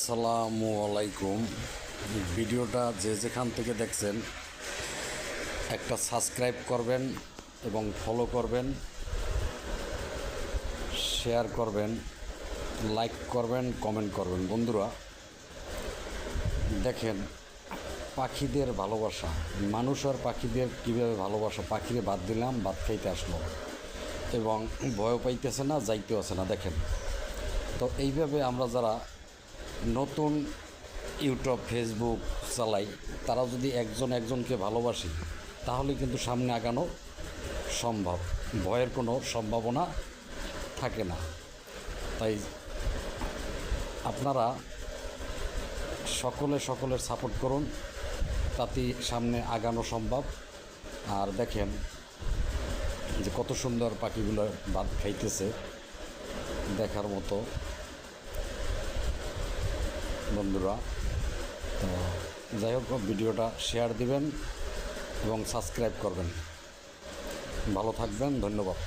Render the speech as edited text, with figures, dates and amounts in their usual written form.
আসসালামু আলাইকুম। ভিডিওটা যে যেখান থেকে দেখছেন একটা সাবস্ক্রাইব করবেন এবং ফলো করবেন, শেয়ার করবেন, লাইক করবেন, কমেন্ট করবেন। বন্ধুরা দেখেন, পাখিদের ভালোবাসা, মানুষ আর পাখিদের কীভাবে ভালোবাসা। পাখিরে ভাত দিলাম, ভাত খাইতে আসলো এবং ভয় পাইতেছে না, যাইতেও আছে না। দেখেন তো এইভাবে আমরা যারা নতুন ইউটিউব ফেসবুক চালাই, তারা যদি একজন একজনকে ভালোবাসি তাহলে কিন্তু সামনে আগানো সম্ভব, ভয়ের কোনো সম্ভাবনা থাকে না। তাই আপনারা সকলের সাপোর্ট করুন, তাতেই সামনে আগানো সম্ভব। আর দেখেন যে কত সুন্দর পাখিগুলো ভাত খাইতেছে, দেখার মতো। বন্ধুরা তো যাই হোক, ভিডিওটা শেয়ার দিবেন এবং সাবস্ক্রাইব করবেন। ভালো থাকবেন, ধন্যবাদ।